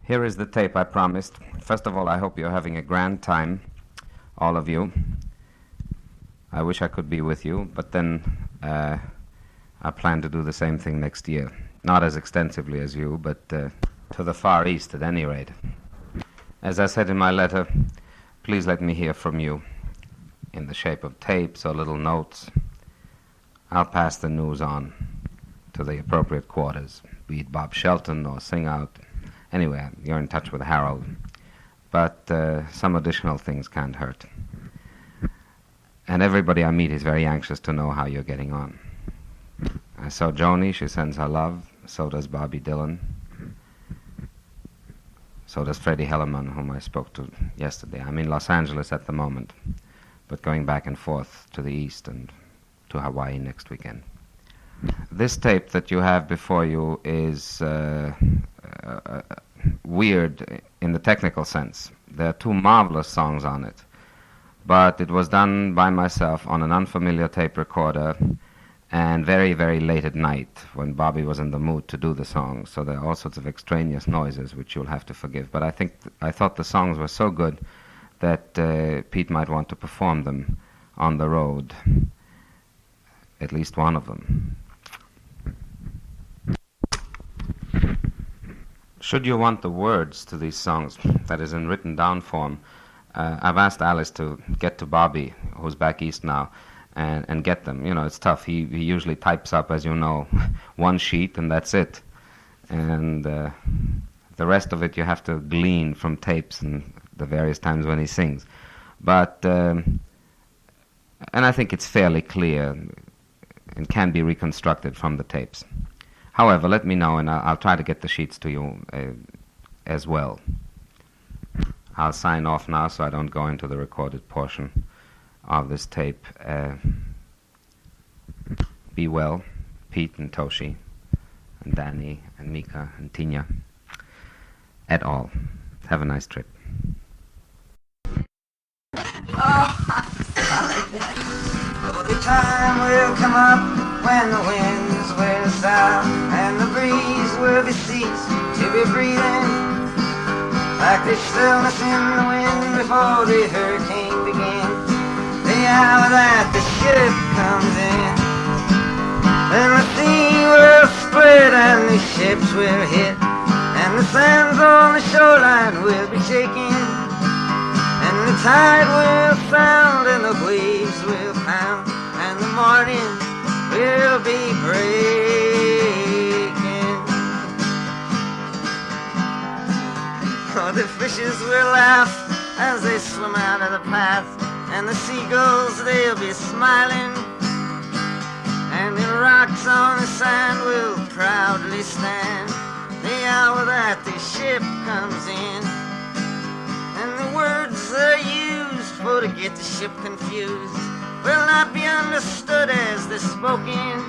Here is the tape I promised. First of all, I hope you're having a grand time, all of you. I wish I could be with you, but then I plan to do the same thing next year. Not as extensively as you, but to the Far East at any rate. As I said in my letter, please let me hear from you in the shape of tapes or little notes. I'll pass the news on to the appropriate quarters, be it Bob Shelton or Sing Out. Anyway, you're in touch with Harold. But some additional things can't hurt. And everybody I meet is very anxious to know how you're getting on. I saw Joni, she sends her love. So does Bobby Dylan. So does Freddie Hellerman, whom I spoke to yesterday. I'm in Los Angeles at the moment, but going back and forth to the east and to Hawaii next weekend. This tape that you have before you is weird in the technical sense. There are two marvelous songs on it, but it was done by myself on an unfamiliar tape recorder and very, very late at night when Bobby was in the mood to do the songs. So there are all sorts of extraneous noises which you'll have to forgive. But I thought the songs were so good that Pete might want to perform them on the road, at least one of them. Should you want the words to these songs, that is in written down form, I've asked Alice to get to Bobby, who's back east now, and get them. You know, it's tough. He usually types up, as you know, one sheet and that's it. And the rest of it you have to glean from tapes and the various times when he sings. But, and I think it's fairly clear and can be reconstructed from the tapes. However, let me know and I'll try to get the sheets to you as well. I'll sign off now so I don't go into the recorded portion of this tape. Be well, Pete and Toshi and Danny and Mika and Tina et al. Have a nice trip. The time will come up when the winds will stop and the breeze will be ceased to be breathing, like the stillness in the wind before the hurricane begins. The hour that the ship comes in, and the sea will split and the ships will hit, and the sands on the shoreline will be shaking, and the tide will sound and the waves will pound, and the morning will be breaking. Oh, the fishes will laugh as they swim out of the path, and the seagulls, they'll be smiling, and the rocks on the sand will proudly stand the hour that the ship comes in, and the words they're used for to get the ship confused will not be understood as they're spoken,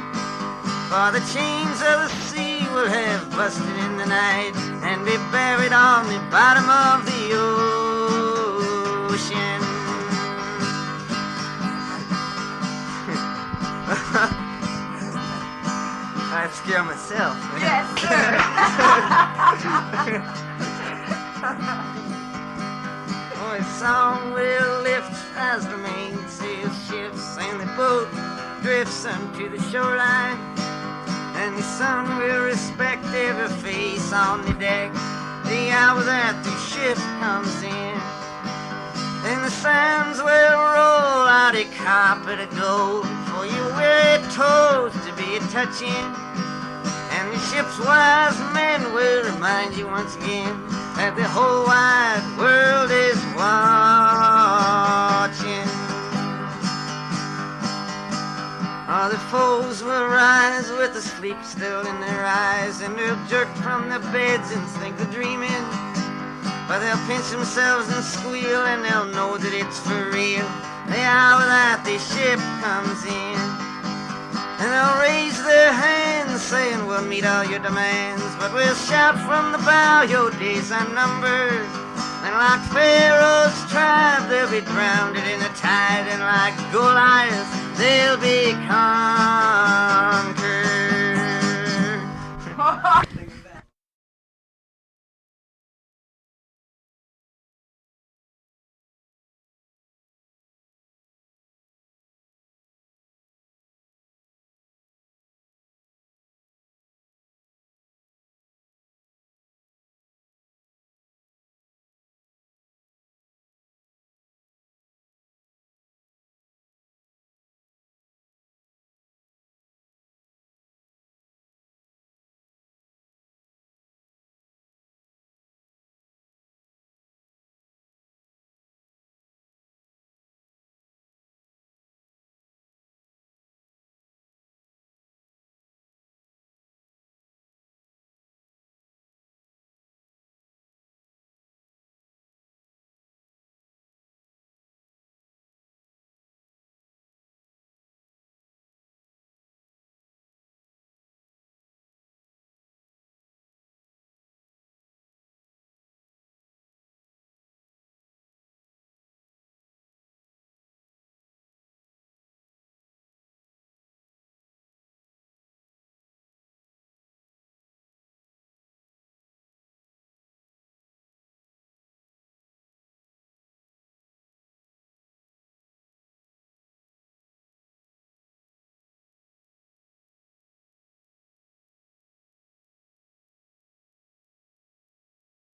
for the chains of the sea will have busted in the night and be buried on the bottom of the ocean. I'd scare myself. Yes, sir. Oh, his song will lift as the mainsail shifts and the boat drifts unto the shoreline, and the sun will respect every face on the deck the hour that the ship comes in, and the sands will roll out a carpet of gold for your weary toes to be touching, and the ship's wise men will remind you once again that the whole wide world is watching. Oh, the foes will rise with the sleep still in their eyes, and they'll jerk from their beds and think they're dreaming, but they'll pinch themselves and squeal, and they'll know that it's for real the hour that the ship comes in, and they'll raise their hands saying we'll meet all your demands, but we'll shout from the bow your days are numbered, and like Pharaoh's tribe they'll be drowned in the tide, and like Goliath they'll be conquered.